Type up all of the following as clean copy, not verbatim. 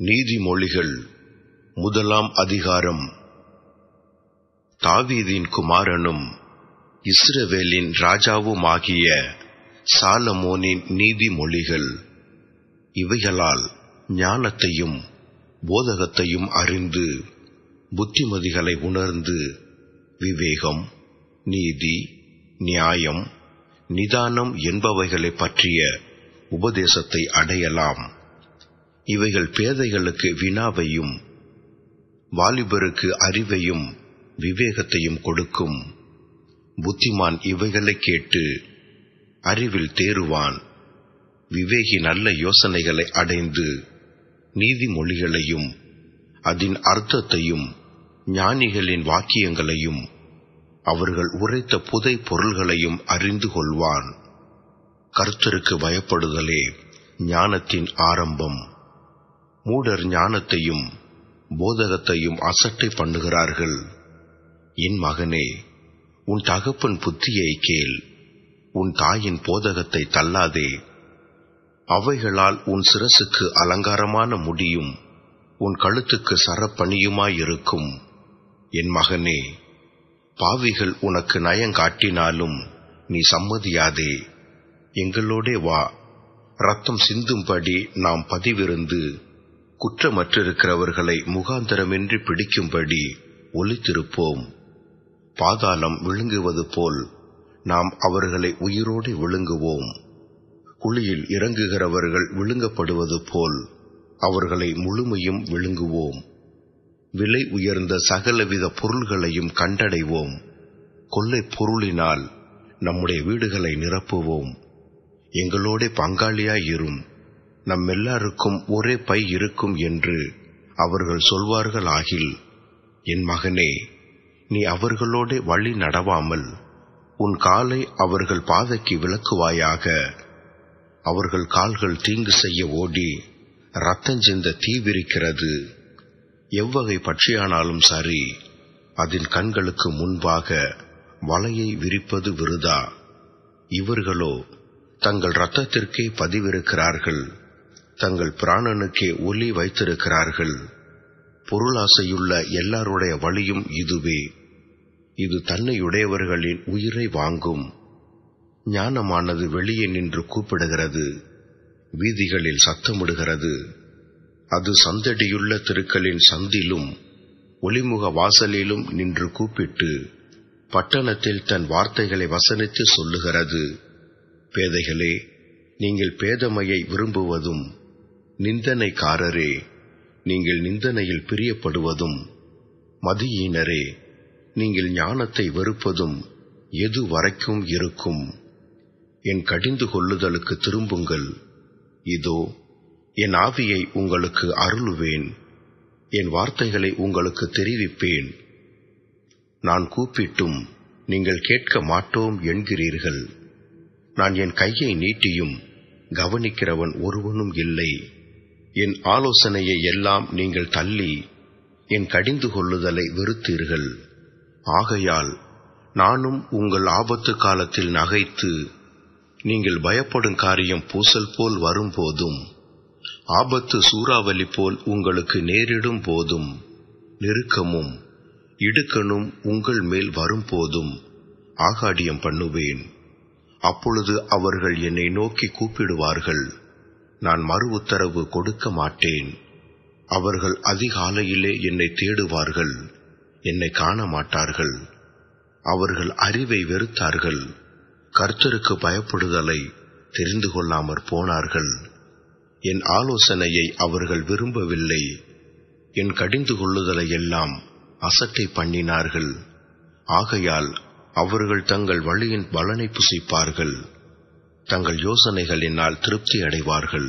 நீதிமொழிகள் முதலாம் அதிகாரம். தாவீதின் குமாரனும் இஸ்ரவேலின் ராஜாவுமாகிய சாலமோனின் நீதிமொழிகள். இவைகளால் ஞானத்தையும் போதகத்தையும் அறிந்து புத்திமதிகளை உணர்ந்து விவேகம், நீதி, நியாயம், நிதானம் என்பவைகளை பற்றிய உபதேசத்தை அடையலாம். இவைகள் பேதைகளுக்கு வினாவையும் வாலிபருக்கு அறிவையும் விவேகத்தையும் கொடுக்கும். புத்திமான் இவைகளை கேட்டு அறிவில் தேறுவான். விவேகி நல்ல யோசனைகளை அடைந்து நீதிமொழிகளையும் அதன் அர்த்தத்தையும் ஞானிகளின் வாக்கியங்களையும் அவர்கள் உரைத்த புதை பொருள்களையும் அறிந்து கொள்வான். கர்த்தருக்கு பயப்படுதலே ஞானத்தின் ஆரம்பம். மூடர் ஞானத்தையும் போதகத்தையும் அசட்டை பண்ணுகிறார்கள். என் மகனே, உன் தகப்பன் புத்தியை கேள், உன் தாயின் போதகத்தை தள்ளாதே. அவைகளால் உன் சிரசுக்கு அலங்காரமான முடியும், உன் கழுத்துக்கு சரப்பணியுமாயிருக்கும். என் மகனே, பாவிகள் உனக்கு நயங்காட்டினாலும் நீ சம்மதியாதே. எங்களோடே வா, இரத்தம் சிந்தும்படி நாம் பதிவிருந்து குற்றமற்றிருக்கிறவர்களை முகாந்தரமின்றி பிடிக்கும்படி ஒளித்திருப்போம். பாதாளம் விழுங்குவது போல் நாம் அவர்களை உயிரோடு விழுங்குவோம். குழியில் இறங்குகிறவர்கள் விழுங்கப்படுவது போல் அவர்களை முழுமையும் விழுங்குவோம். விலை உயர்ந்த சகலவித பொருள்களையும் கண்டடைவோம். கொள்ளை பொருளினால் நம்முடைய வீடுகளை நிரப்புவோம். எங்களோட பங்காளியாயிரும், நம்மெல்லாருக்கும் ஒரே பை இருக்கும் என்று அவர்கள் சொல்வார்களாகில், என் மகனே, நீ அவர்களோட வழி நடவாமல் உன் காலை அவர்கள் பாதைக்கு விலக்குவாயாக. அவர்கள் கால்கள் தீங்கு செய்ய ஓடி இரத்தஞ்சிந்த தீவிரிக்கிறது. எவ்வகை பட்சியானாலும் சரி, அதன் கண்களுக்கு முன்பாக வலையை விரிப்பது விருதா. இவர்களோ தங்கள் இரத்தத்திற்கே பதிவிருக்கிறார்கள், தங்கள் பிராணனுக்கே ஒலி வைத்திருக்கிறார்கள். பொருளாசையுள்ள எல்லாருடைய வழியும் இதுவே. இது தன்னையுடையவர்களின் உயிரை வாங்கும். ஞானமானது வெளியே நின்று கூப்பிடுகிறது, வீதிகளில் சத்தமிடுகிறது. அது சந்தடியுள்ள தெருக்களின் சந்திலும் ஒளிமுக வாசலிலும் நின்று கூப்பிட்டு பட்டணத்தில் தன் வார்த்தைகளை வசனித்து சொல்லுகிறது. பேதைகளே, நீங்கள் பேதமையை விரும்புவதும், நிந்தனைக்காரரே, நீங்கள் நிந்தனையில் பிரியப்படுவதும், மதியீனரே, நீங்கள் ஞானத்தை வெறுப்பதும் எது வரைக்கும் இருக்கும்? என் கடிந்து கொள்ளுதலுக்கு திரும்புங்கள். இதோ என் ஆவியை உங்களுக்கு அருளுவேன், என் வார்த்தைகளை உங்களுக்கு தெரிவிப்பேன். நான் கூப்பிட்டும் நீங்கள் கேட்க மாட்டோம் என்கிறீர்கள். நான் என் கையை நீட்டியும் கவனிக்கிறவன் ஒருவனும் இல்லை. என் ஆலோசனையை எல்லாம் நீங்கள் தள்ளி என் கடிந்து கொள்ளுதலை வெறுத்தீர்கள். ஆகையால் நானும் உங்கள் ஆபத்து காலத்தில் நகைத்து, நீங்கள் பயப்படும் காரியம் பூசல் போல் வரும்போதும், ஆபத்து சூறாவளி போல் உங்களுக்கு நேரிடும் போதும், நெருக்கமும் இடுக்கணும் உங்கள் மேல் வரும்போதும் ஆகாடியம் பண்ணுவேன். அப்பொழுது அவர்கள் என்னை நோக்கி கூப்பிடுவார்கள், நான் மறு உத்தரவு கொடுக்க மாட்டேன். அவர்கள் அதிகாலையிலே என்னை தேடுவார்கள், என்னை காண மாட்டார்கள். அவர்கள் அறிவை வெறுத்தார்கள், கர்த்தருக்கு பயப்படுதலை தெரிந்து கொள்ளாமற் போனார்கள். என் ஆலோசனையை அவர்கள் விரும்பவில்லை, என் கடிந்து கொள்ளுதலை எல்லாம் அசட்டை பண்ணினார்கள். ஆகையால் அவர்கள் தங்கள் வழியின் பலனை புசிப்பார்கள், தங்கள் யோசனைகளினால் திருப்தி அடைவார்கள்.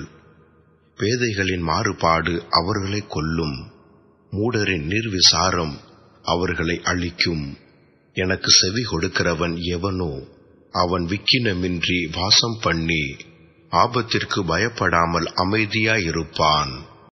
பேதைகளின் மாறுபாடு அவர்களை கொல்லும், மூடரின் நிர்விசாரம் அவர்களை அழிக்கும். எனக்கு செவி கொடுக்கிறவன் எவனோ அவன் விக்கினமின்றி வாசம் பண்ணி ஆபத்திற்கு பயப்படாமல் அமைதியாயிருப்பான்.